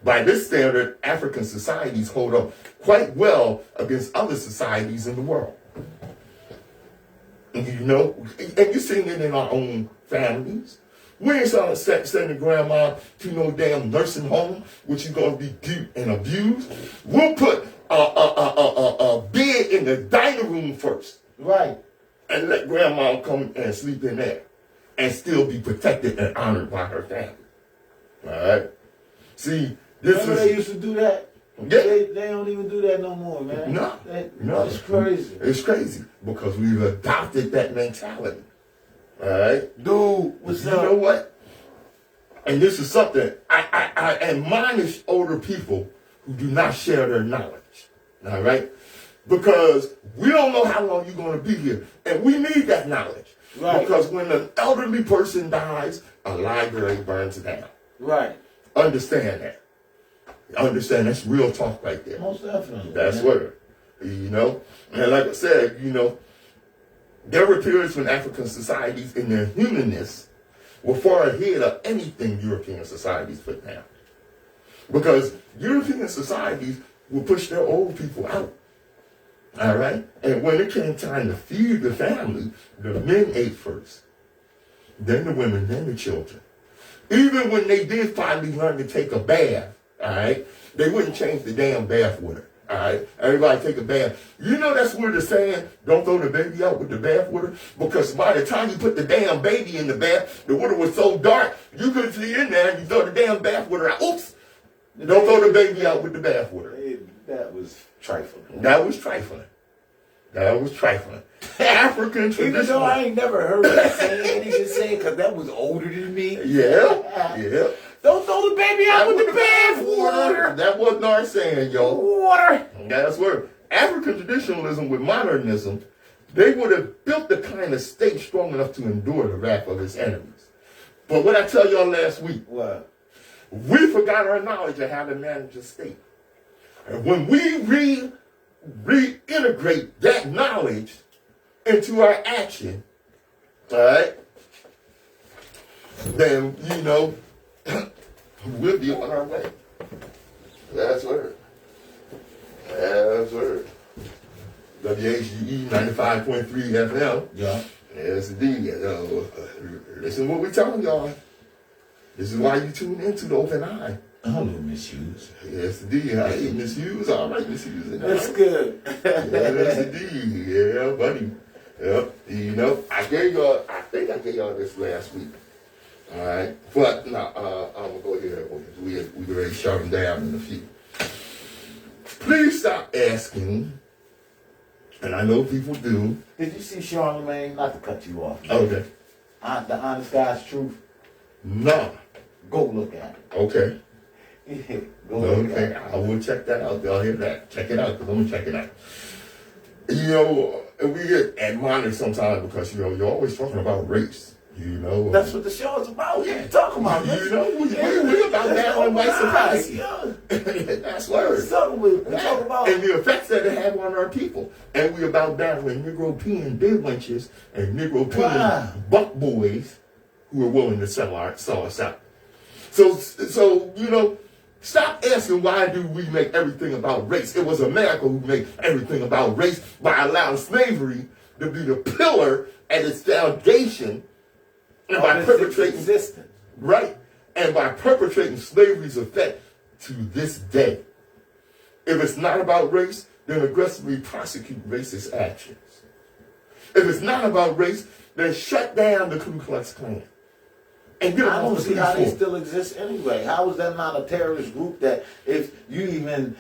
By this standard, African societies hold up quite well against other societies in the world. You know, and you're seeing it in our own families. We ain't sending grandma to no damn nursing home, which is going to be beat and abused. We'll put a bed in the dining room first. Right. And let grandma come and sleep in there and still be protected and honored by her family. All right? See, this Remember they used to do that? Yeah. They don't even do that no more, man. No. It's crazy. It's crazy because we've adopted that mentality. All right? Dude, what's up? You know what? And this is something I admonish older people who do not share their knowledge. All right? Because we don't know how long you're going to be here. And we need that knowledge. Right. Because when an elderly person dies, a library burns down. Right. Understand that. Understand that's real talk right there. Most definitely. That's what, you know. And like I said, you know, there were periods when African societies in their humanness were far ahead of anything European societies put down. Because European societies would push their old people out. All right? And when it came time to feed the family, the men ate first. Then the women, then the children. Even when they did finally learn to take a bath, all right, they wouldn't change the damn bath water. All right, everybody take a bath. You know that's where the saying, don't throw the baby out with the bath water, because by the time you put the damn baby in the bath, the water was so dark, you couldn't see in there, and you throw the damn bath water out. Oops! Don't throw the baby out with the bath water. That was trifling. That was trifling. That was trifling. African tradition. Even though I ain't never heard that saying, he just saying, because that was older than me. Yeah, yeah. Don't throw the baby out with the bath water. That wasn't our saying, yo. Water. That's where African traditionalism with modernism, they would have built the kind of state strong enough to endure the wrath of its enemies. But what I tell y'all last week, What? we forgot our knowledge of how to manage a state. And when we reintegrate that knowledge into our action, all right, then, you know, we'll be on our way. That's word. That's word. WHGE 95.3 FM. Yeah. Yes, indeed. Listen to what we're telling y'all. This is why you tune into the Open Eye. Hello, Miss Hughes. Yes, indeed. Hey, Miss Hughes. All right, Miss Hughes. That's good. Yes, indeed. Yeah, buddy. Yep. You know, I think I gave y'all this last week. All right. But now, I'm going to go here. We already shut them down in a few. Please stop asking, and I know people do. Did you see Charlemagne? Not to cut you off. Okay. The Honest Guy's Truth? No. Go look at Okay. it. Go look at Okay. it. I will check that out. Y'all hear that? Check it out, because I'm going to check it out. You know, we get admonished sometimes because, you know, you're always talking about race. You know, That's what the show is about. What you talking about? you know, we're about battling white supremacy. Yeah. That's words. We talk about. And the effects that it have on our people. And we're about battling Negropean big wenches and Negropean buck boys who are willing to sell us out. So you know, stop asking why do we make everything about race. It was America who made everything about race by allowing slavery to be the pillar at its foundation. And by perpetrating existence. Right. And by perpetrating slavery's effect to this day. If it's not about race, then aggressively prosecute racist actions. If it's not about race, then shut down the Ku Klux Klan. And get I don't see how they police force. still exist anyway. How is that not a terrorist group that if you even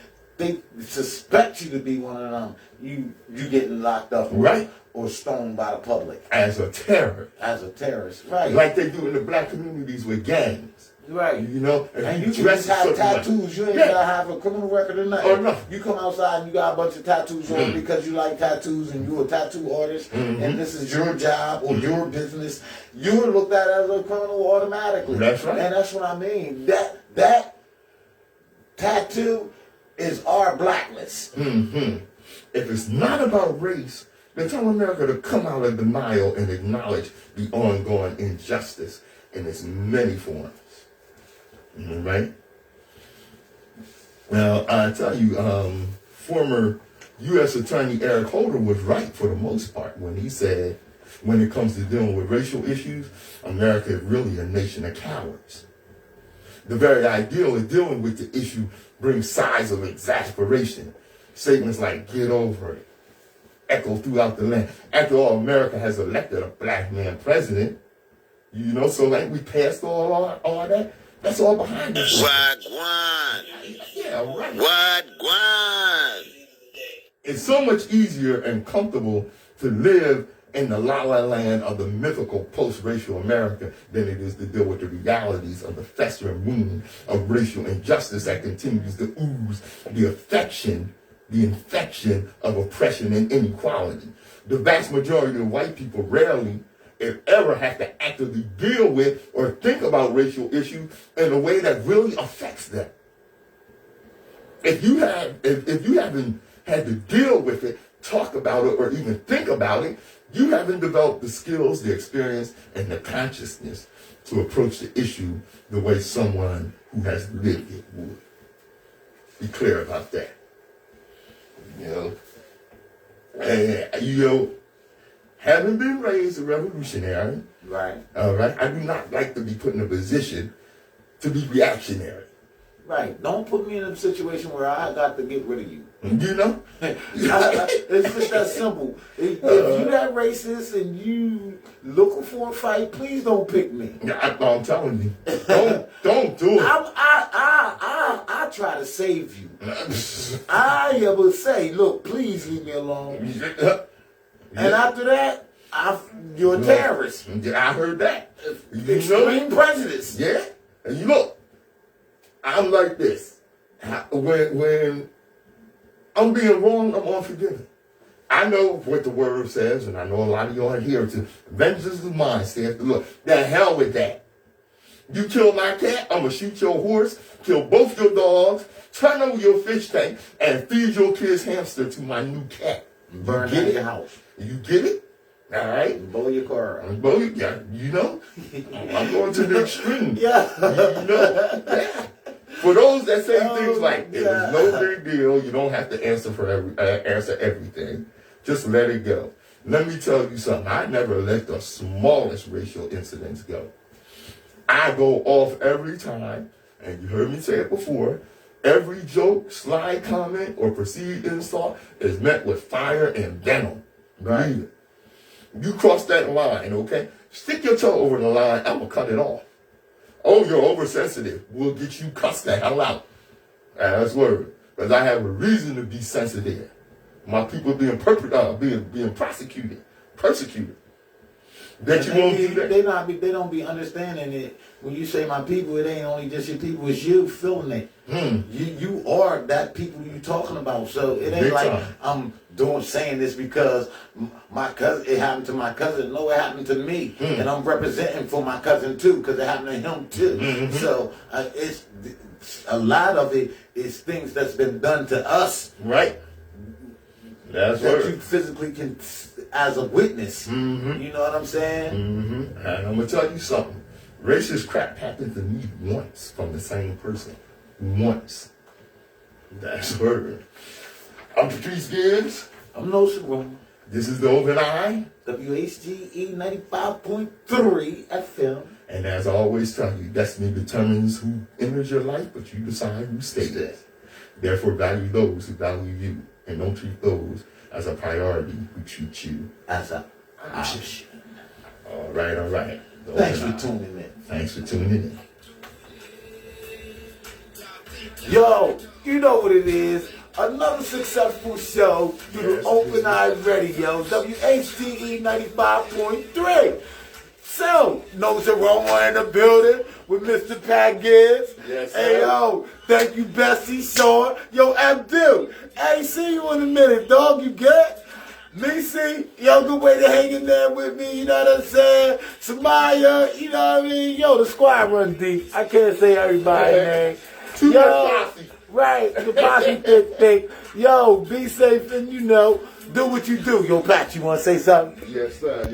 suspect you to be one of them, you getting locked up Right. or stoned by the public As a terror. as a terrorist, right? Like they do in the black communities with gangs. Right. You know, And you can dress just have a certain way. tattoos. You ain't Yeah. gotta have a criminal record or nothing. Or nothing. You come outside and you got a bunch of tattoos on because you like tattoos and you're a tattoo artist and this is your job or your business. You're looked at as a criminal automatically. That's right. And that's what I mean. That tattoo is our blackness. If it's not about race, then tell America to come out of denial and acknowledge the ongoing injustice in its many forms. Right? Well, I tell you, former U.S. Attorney Eric Holder was right for the most part when he said, when it comes to dealing with racial issues, America is really a nation of cowards. The very idea of dealing with the issue brings sighs of exasperation. Statements like, get over it, echo throughout the land. After all, America has elected a black man president. You know, so like we passed all that. That's all behind us. Wagwan. Yeah, right. Wagwan. It's so much easier and comfortable to live in the la-la land of the mythical post-racial America than it is to deal with the realities of the festering wound of racial injustice that continues to ooze the infection of oppression and inequality. The vast majority of white people rarely, if ever, have to actively deal with or think about racial issues in a way that really affects them. If you haven't had to deal with it, talk about it, or even think about it, you haven't developed the skills, the experience, and the consciousness to approach the issue the way someone who has lived it would. Be clear about that. You know, and, having been raised a revolutionary, Right. all right, I do not like to be put in a position to be reactionary. Right. Don't put me in a situation where I got to get rid of you. You know? It's just that simple. If you that racist and you looking for a fight, please don't pick me. I'm telling you, don't do it. I try to save you. I ever say, look, please leave me alone. And after that, you're a terrorist. I heard that. Extreme prejudice. Yeah. And you look, I'm like this. When I'm being wrong, I'm unforgiving. I know what the word says, and I know a lot of y'all adhere to. Vengeance is mine, saith the Lord. The hell with that. You kill my cat, I'm going to shoot your horse, kill both your dogs, turn over your fish tank, and feed your kid's hamster to my new cat. Burn down your house. You get it? All right? And blow your car out. Yeah, you know? I'm going to the extreme. Yeah. You know? Yeah. For those that say things like, it was no big deal, you don't have to answer everything. Just let it go. Let me tell you something. I never let the smallest racial incidents go. I go off every time, and you heard me say it before, every joke, sly comment, or perceived insult is met with fire and venom. Believe it. You cross that line, okay? Stick your toe over the line, I'm going to cut it off. Oh, you're oversensitive. We'll get you cussed the hell out. That's word. Because I have a reason to be sensitive. My people being prosecuted, persecuted. That you won't do that. They don't be understanding it. When you say my people, it ain't only just your people, it's you feeling it. You are that people you talking about. So it ain't Big like time. I'm saying this because my cousin, it happened to my cousin. No, it happened to me. And I'm representing for my cousin too, because it happened to him too. So it's a lot of it is things that's been done to us. Right. That's that word. you physically can, as a witness. You know what I'm saying? And I'm going to tell you something. Racist crap happened to me once from the same person. Once. That's word. I'm Patrice Gibbs. I'm Nsoromma. This is the Open Eye. WHGE 95.3 FM. And as I always tell you, destiny determines who enters your life, but you decide who stays there. Therefore, value those who value you, and don't treat those as a priority who treat you as an option. All right. Thanks for tuning in. Thanks for tuning in. Yo, you know what it is. Another successful show through the Open Eye Radio, WHGE 95.3. So, Nsoromma in the building with Mr. Pat Gibbs. Yes, sir. Hey, yo, thank you, Bessie, Sean. Yo, Abdul. Hey, see you in a minute, dog. You good? Nisi, yo, good way to hang in there with me, you know what I'm saying? Samaya, you know what I mean? Yo, the squad runs deep. I can't say everybody's name. Too much posse. Right, the posse thick. Yo, be safe and, do what you do. Yo, Pat, you want to say something? Yes, sir.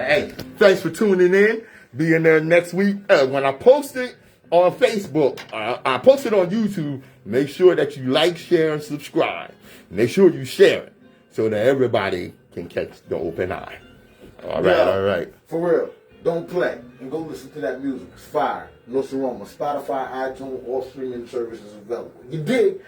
Hey, thanks for tuning in. Be in there next week. When I post it, on Facebook. I posted on YouTube. Make sure that you like, share, and subscribe. Make sure you share it so that everybody can catch the open eye. All right. For real. Don't play. And go listen to that music. It's fire. Nsoromma. Spotify, iTunes, all streaming services available. You dig?